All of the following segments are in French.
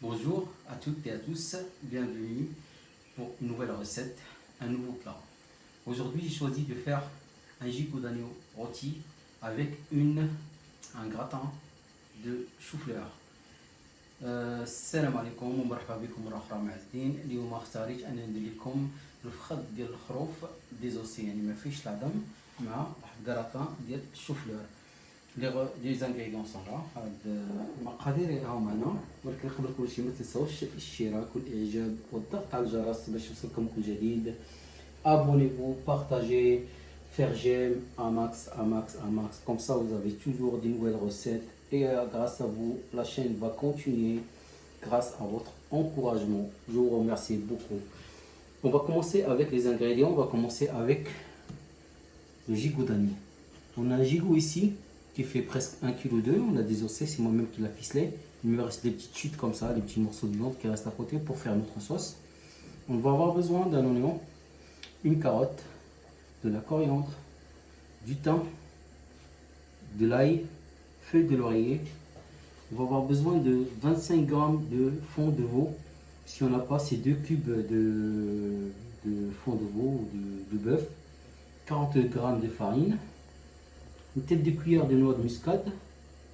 Bonjour à toutes et à tous, bienvenue pour une nouvelle recette, un nouveau plat. Aujourd'hui j'ai choisi de faire un gigot d'agneau rôti avec un gratin de chou-fleur. السلام عليكم ومرحبا بكم مرة أخرى معزين. اليوم اختاريت أنا ندير لكم الفخذ ديال الخروف ديزوسي، يعني ما فيش العظم، مع واحد كراطان ديال الشوفلور. لي زانغريديون صون لا، هاد المقادير راهم هنا، ولكن قبل كلشي ما تنساوش الاشتراك والاعجاب والضغط على الجرس باش يوصلكم كل جديد. Abonnez-vous, partagez, faire j'aime, un max, un max, un max. Comme ça, vous avez toujours de nouvelles recettes. Et grâce à vous, la chaîne va continuer grâce à votre encouragement. Je vous remercie beaucoup. On va commencer avec les ingrédients. On va commencer avec le gigot d'agneau. On a un gigot ici qui fait presque 1,2 kg. On a désossé, c'est moi-même qui l'a ficelé. Il me reste des petites chutes comme ça, des petits morceaux de viande qui restent à côté pour faire notre sauce. On va avoir besoin d'un oignon, une carotte, de la coriandre, du thym, de l'ail, feuilles de laurier. On va avoir besoin de 25 g de fond de veau. Si on n'a pas, c'est 2 cubes de fond de veau ou de bœuf, 40 g de farine, une tête de cuillère de noix de muscade,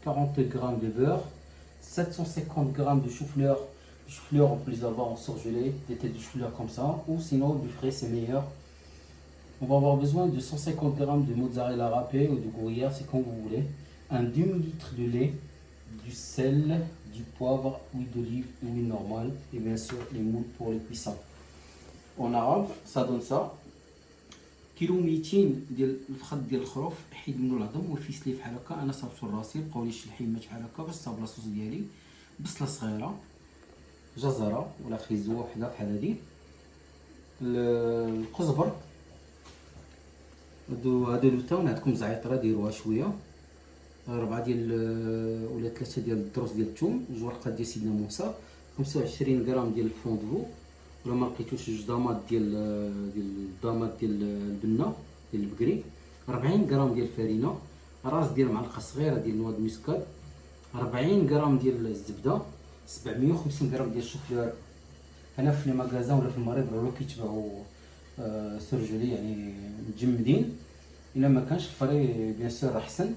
40 g de beurre, 750 g de chou-fleur. Les chou-fleur, on peut les avoir en surgelé, des têtes de chou-fleur comme ça, ou sinon du frais c'est meilleur. On va avoir besoin de 150 g de mozzarella râpé ou de gruyère, c'est comme vous voulez, un demi-litre de lait, du sel, du poivre, huile d'olive, huile normale et bien sûr les moules pour les cuissons. En arabe, ça donne ça. كيلو 200 ديال الفخذ ديال الخروف، حيد منو العظم وفيسليه بحال هكا. انا صابتو لراسي، بقاولي شي لحيمات بحال هكا باش تصاوب لاصوص ديالي. بصله صغيره، جزره ولا خيزو وحده بحال هادي، القزبر، هادو التاون عندكم زعيطره ديروها شويه، 4 ديال ولا 3 ديال الدروس ديال الثوم، 2 ورقات ديال سيدنا موسى، 25 غرام ديال الفون دو، ولا ما لقيتوش 2 ضامات ديال الضامات ديال البنه ديال البقري، 40 غرام ديال الفرينه، راس ديال معلقه صغيره ديال نواد مسكاد، 40 غرام ديال الزبده، 750 غرام ديال الشوفلور. هنا في لي ماغازان ولا في المغرب راهو كيتباعوا سورجولي يعني مجمدين، الا ما كانش الفري بيان سور احسن.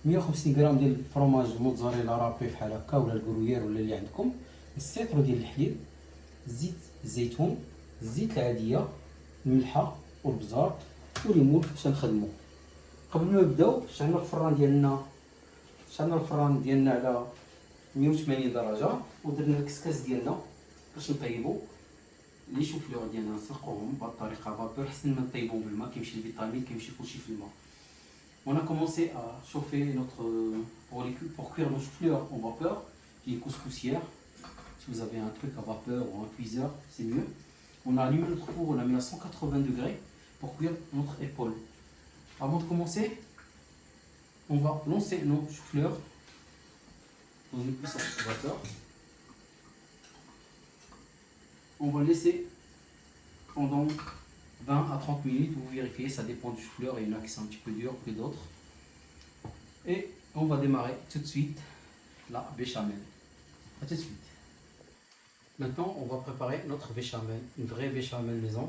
150 غرام ديال الفرomاج موتزاريلا رابي بحال هكا ولا الكرويير ولا اللي عندكم، السيترو ديال الحليب، زيت الزيتون، الزيت العاديه، الملحه والبزار وليمون باش نخدمو. قبل ما نبداو شعلنا الفران ديالنا على 180 درجه ودرنا الكسكاس ديالنا باش نطيبو لي شوفلور ديالنا. نسلقوهم بهاد الطريقه فابور، حسن ما نطيبوهم بالماء كيمشي الفيتامين كيمشي كلشي في الماء. On a commencé à chauffer pour cuire nos chou-fleurs en vapeur, qui est couscoussière. Si vous avez un truc à vapeur ou un cuiseur, c'est mieux. On a allumé notre four, on l'a mis à 180 degrés pour cuire notre épaule. Avant de commencer, on va lancer nos chou-fleurs dans une cuisson à vapeur. On va laisser pendant 20 à 30 minutes, vous vérifiez, ça dépend du chou-fleur, il y en a qui sont un petit peu durs que d'autres. Et on va démarrer tout de suite la béchamel. A tout de suite. Maintenant, on va préparer notre béchamel, une vraie béchamel maison.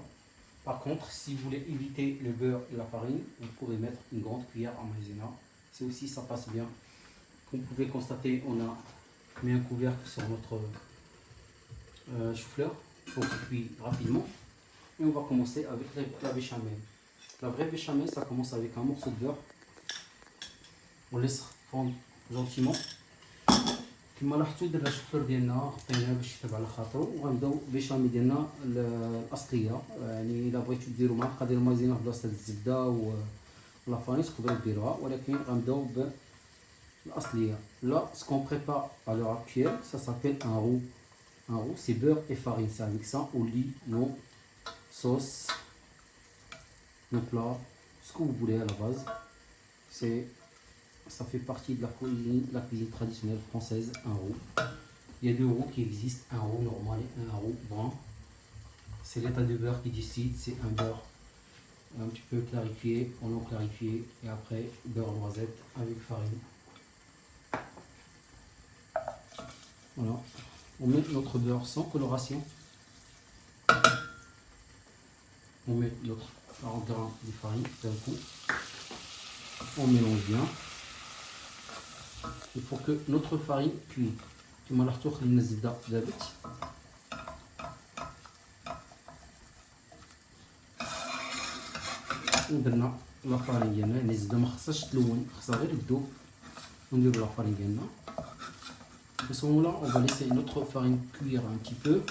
Par contre, si vous voulez éviter le beurre et la farine, vous pouvez mettre une grande cuillère à maïzena. C'est aussi, ça passe bien. Comme vous pouvez constater, on a mis un couvercle sur notre chou-fleur pour qu'il cuise rapidement. Et on va commencer avec la béchamel. La vraie béchamel, ça commence avec un morceau de beurre. On laisse fondre gentiment. كما لاحظتوا درنا الشوفلور ديالنا غطيناه باش يطيب على خاطرو، وغنبداو بالبيشامي ديالنا الاصليه. يعني الا بغيتو ديروا معلقه ديال المايزينا في بلاصه الزبده ولا فاني تقدروا ديروها، ولكن غنبداو بالاصليه. لا سكون بريبار à l'heure actuelle, ça s'appelle un roux. Un roux, c'est beurre et farine. C'est avec ça on lit nos sauces, nos plats, ce que vous voulez à la base. Ça fait partie de la cuisine traditionnelle française, un roux. Il y a deux roux qui existent, un roux normal et un roux brun. C'est l'état de beurre qui décide, c'est un beurre un petit peu clarifié, en eau clarifiée, et après beurre noisette avec farine. Voilà, On met notre beurre sans coloration. On met notre 40 g de farine d'un coup. On mélange bien. Il faut que notre farine cuise. كما لاحظتوا خلينا الزبده ذابت. ودرنا لا فارين ديالنا، يعني الزبده ما خصهاش تلون، خصها غير تذوب. ونديرو لا فارين ديالنا. À ce moment-là, on va laisser notre farine cuire un petit peu.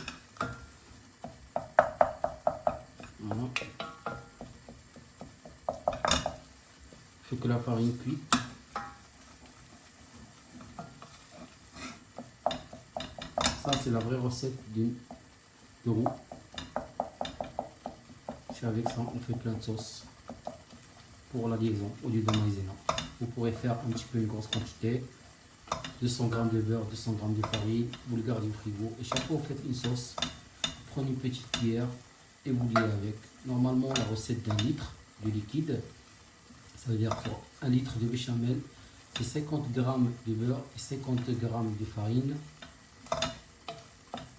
Voilà. Faut que la farine cuit. Ça, c'est la vraie recette de roux. C'est avec ça, on fait plein de sauces pour la liaison au lieu de maïzena. Vous pourrez faire un petit peu une grosse quantité. 200 g de beurre, 200 g de farine, vous le gardez au frigo. Et chaque fois que vous faites une sauce, prenez une petite cuillère et vous liez avec. Normalement, la recette d'un litre de liquide, ça veut dire pour 1 litre de béchamel, c'est 50 g de beurre et 50 g de farine.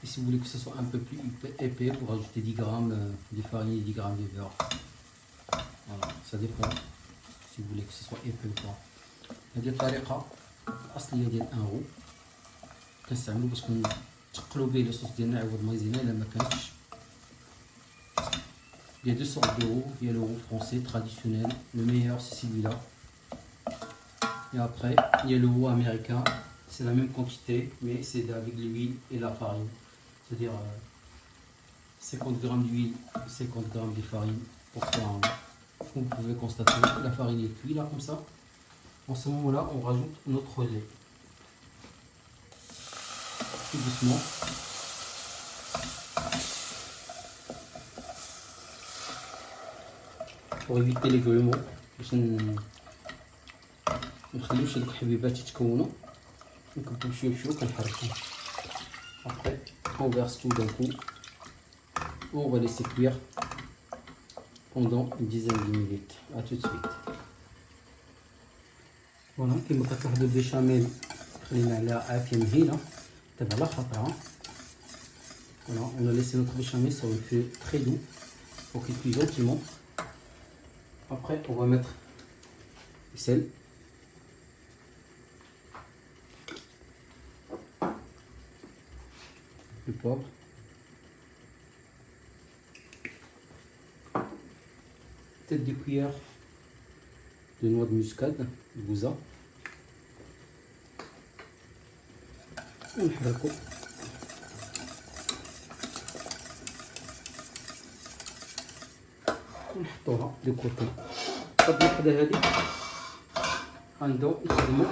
Et si vous voulez que ce soit un peu plus épais, vous rajoutez 10 g de farine et 10 g de beurre. Voilà, ça dépend si vous voulez que ce soit épais ou pas. هذه الطريقة الأصلية ديال ان رو كنستعملو باش كنتقلو به لي صوص ديالنا عوض مايزينا إلا ما كانتش. Il y a deux sortes de roux. Il y a le roux français traditionnel, le meilleur c'est celui-là. Et après, il y a le roux américain, c'est la même quantité, mais c'est avec l'huile et la farine. C'est-à-dire 50 g d'huile, 50 g de farine pour faire un roux. Vous pouvez constater que la farine est cuite là comme ça. En ce moment-là, on rajoute notre lait. Tout doucement. Pour éviter les grumeaux, باش نخليوش هذوك الحبيبات يتكونوا، نكبو بشوي كنحركو. Après, on verse tout d'un coup. On va laisser cuire pendant une dizaine de minutes. A tout de suite. Voilà, كما كتلاحظوا البيشاميل خلينا على عافية مهيلة تبع على خطرها. Voilà, on a laissé notre béchamel sur un feu très doux pour qu'il cuise gentiment. Après, on va mettre le sel, le poivre, peut-être des cuillères de noix de muscade, de gouza. ونحركو. ونحطوها دو كوتي. الطبله وحده هادي غنبداو نخدمو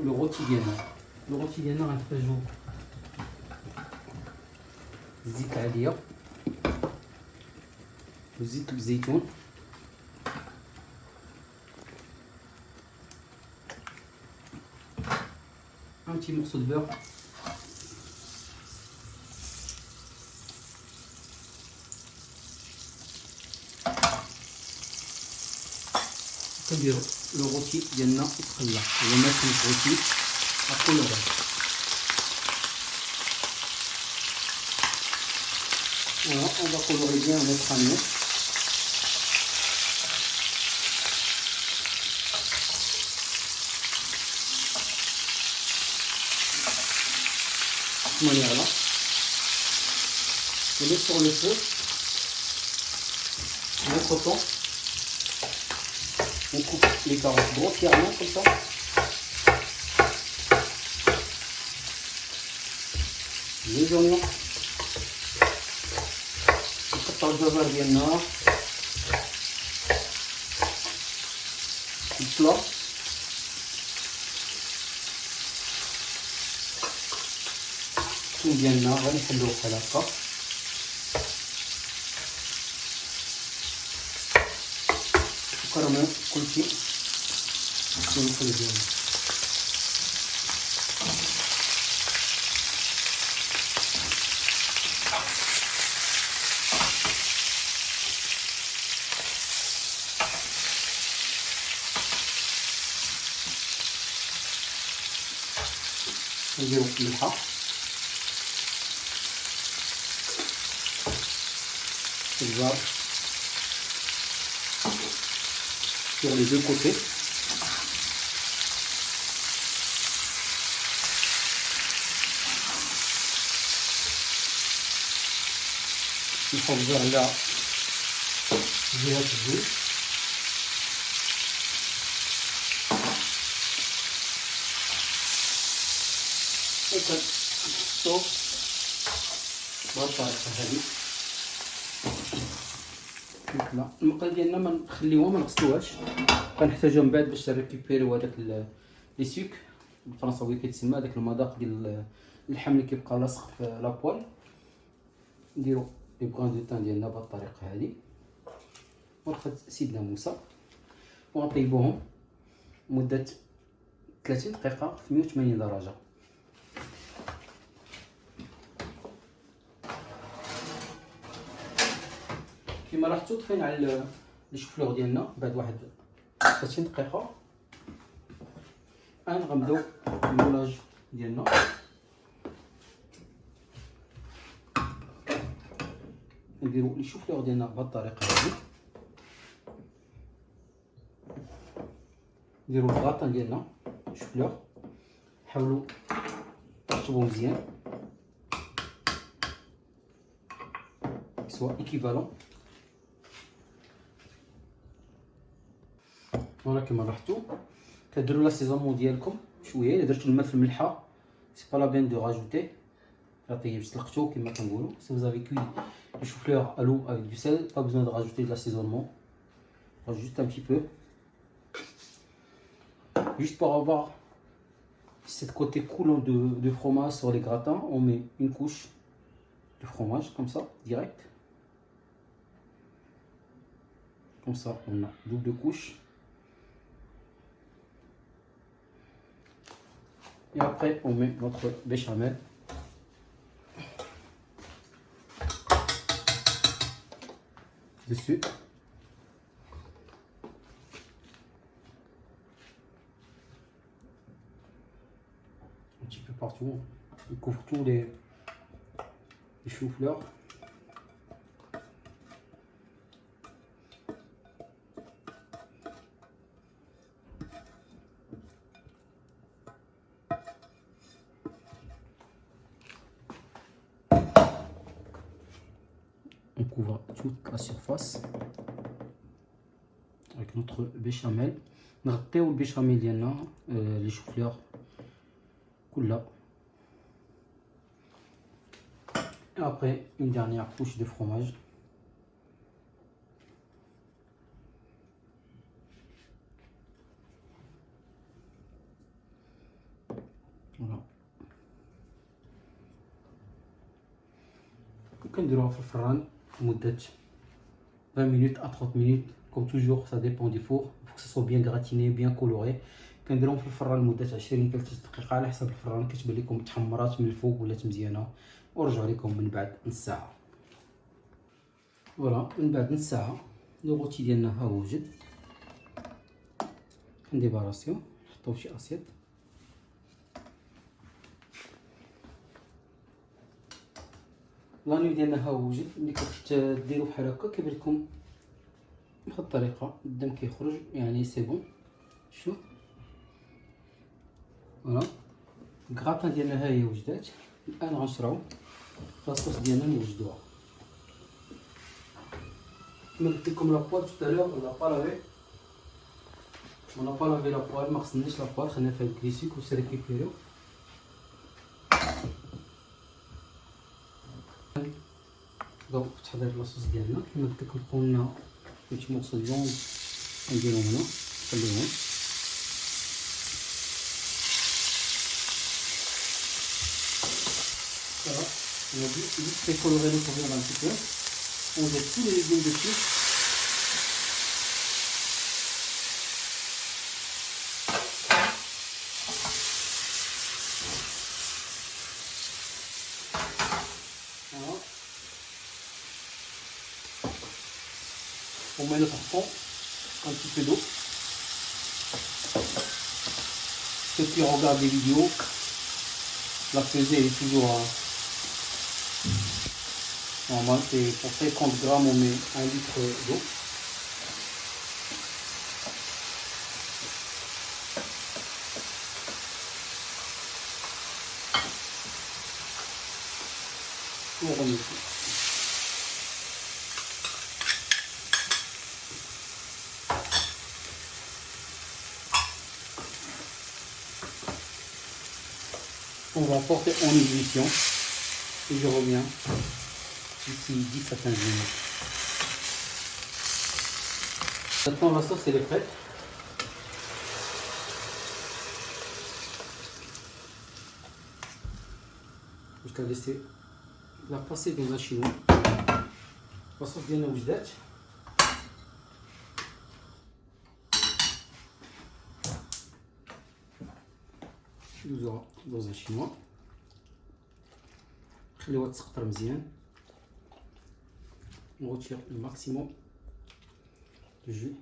لو غوتي ديالنا. لو غوتي ديالنا غنحتاجو زيت عاديه وزيت الزيتون un petit morceau de beurre, كنديرو لو غوتي ديالنا يتقلى. On va mettre notre rôti à colorer. Voilà, on va colorer bien notre agneau. De cette manière là. On met sur le feu. Notre temps. On coupe les carottes grossièrement comme ça. Les oignons. نقطع الجزر ديالنا. البلا. الثوم ديالنا غنحلوه بحال هكا. وكرمل كلشي في الخليط ديالنا. نديرو الملحه الزار sur les deux côtés. نحافظوا على جهة الزيت. وكنحطو بهاد الطريقة هادي. المقله ديالنا ما نخليوها ما نغسلوهاش، كنحتاجوها من بعد باش نريكوبيريو هذاك لي سوك بالفرنساوي كيتسمى هذاك المذاق ديال اللحم اللي كيبقى لاصق في لابوال. نديرو لي بغان دو تان ديالنا بهاد الطريقه هادي وناخد سيدنا موسى ونطيبوهم مده 30 دقيقه في 180 درجه. كيما لاحظتوا طفينا على لي شوفلور ديالنا بعد واحد 30 دقيقه. الان غنبداو المولاج ديالنا. نديرو لي شوفلور ديالنا بهاد الطريقه هادي، نديرو الغاطان ديالنا شوفلور، حاولوا ترطبوه مزيان سوا ايكيفالون. فوالا كما لاحظتوا كديروا لاسيزونمون ديالكم شويه. الا درتو الماء في الملحه سي با لا بين دو راجوتي، طيب تلقتو كما كنقولوا. سي vous avez cuit les choux-fleurs à l'eau avec du sel, pas besoin de rajouter de l'assaisonnement, juste un petit peu, juste pour avoir cette côté coulant de fromage sur les gratins. On met une couche de fromage comme ça direct, comme ça on a double couche. Et après on met notre béchamel dessus. Un petit peu partout. On couvre tous les choux-fleurs. On couvre toute la surface avec notre béchamel. نغطيو البيشاميل ديالنا لي شوفلور كلها. Et après une dernière couche de fromage. Voilà. وكنديروها في الفران مدة 20 minutes à 30 minutes. Comme toujours, ça dépend du four. Il faut que ça soit bien gratiné, bien coloré. كنديروهم في الفران لمدة 20 حتى 30 دقيقة على حسب الفران. كتبان لكم تحمرات من الفوق ولات مزيانة. ورجعوا لكم من بعد نص ساعة. فوالا من بعد نص ساعة لو غوتي ديالنا ها هو وجد. كنديباراسيو نحطوه في شي اسيت. لانيو ديالنا ها هو وجد. ملي كتديرو بحال هكا كيبان لكم بهاد الطريقه الدم كيخرج، يعني سي بون. شوف فوالا الكغاتان ديالنا ها هي وجدات. الان غنشراو لاصوص ديالنا نوجدوها. كما قلت لكم لابوال توتالور ولا با لافي، ولا با لافي لابوال، ما خصناش لابوال، خلينا فيها الكليسيك و سيريكيبيريو. دونك في تحضير لاصوص ديالنا كما قلت لكم قلنا شي مورسو ديال فيوند نديرهم هنا نخليهم. Voilà, on a juste fait colorer notre viande un petit peu. On jette tous les légumes dessus. Voilà. On met notre fond, un petit peu d'eau. Ceux qui regardent les vidéos La pesée est toujours normal, c'est pour 50 grammes on met 1 litre d'eau. On remet tout. On va porter en ébullition et je reviens d'ici 10 à 15 minutes. Maintenant la sauce elle est prête. Je vais laisser la passer dans un chinois. La sauce ديالنا وجدات. ندوزوها dans un chinois. نخليوها تسقطر مزيان. On retire le maximum de jus.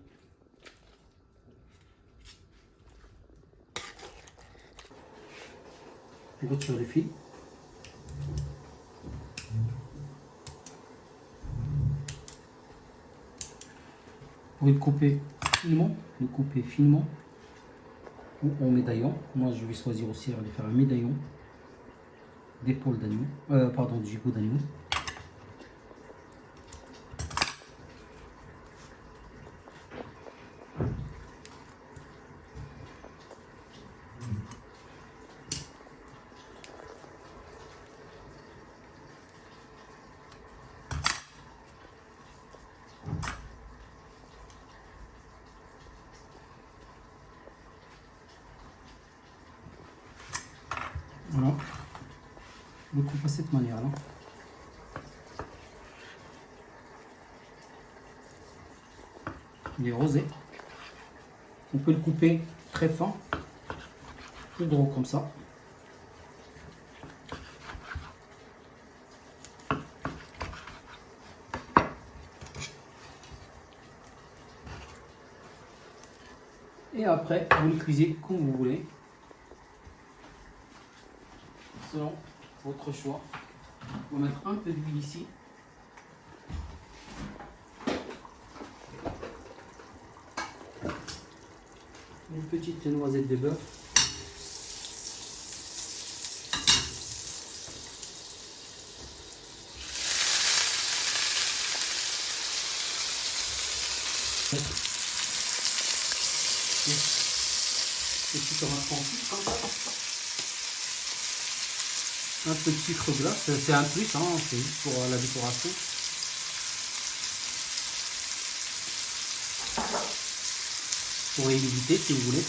On retire les fils. Vous pouvez le couper finement ou en médaillon. Moi je vais choisir aussi de faire un médaillon d'épaule d'agneau, pardon, du gigot d'agneau. Voilà, on coupe de cette manière-là. Il est rosé. On peut le couper très fin, plus gros comme ça. Et après, vous le cuisez comme vous voulez. Selon votre choix. On va mettre un peu d'huile ici. Une petite noisette de beurre. Petite tomate confite comme ça. Un peu de sucre glace, c'est un plus, hein, c'est juste pour la décoration. Vous pourrez l'éviter si vous voulez.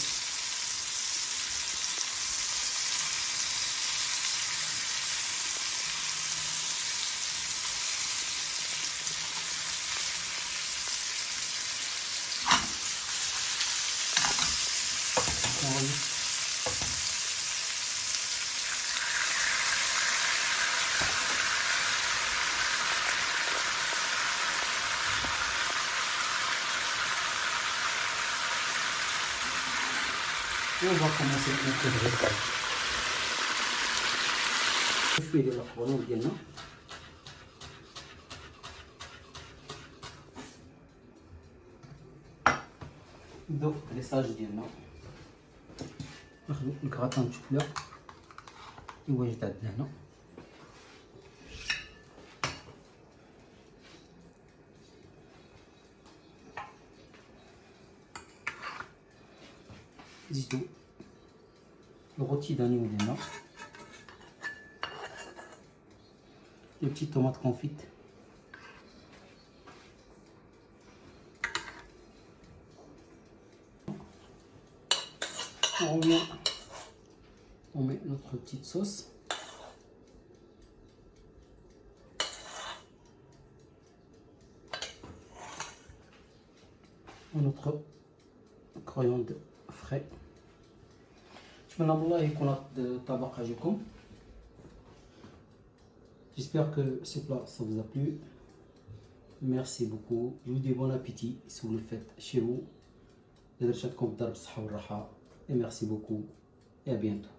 Et on va commencer notre dressage. Je fais de la colonne ديالنا. نبداو في الدريساج ديالنا. ناخذ الكراتان د الشوفلور اللي واجد عندنا هنا. زيدو الغوتي d'agneau ديالنا. Les petites tomates confites. On revient, on met notre petite sauce. Notre coriandre frais. J'espère que ce plat ça vous a plu. Merci beaucoup. Je vous dis bon appétit si vous le faites chez vous. Et merci beaucoup et à bientôt.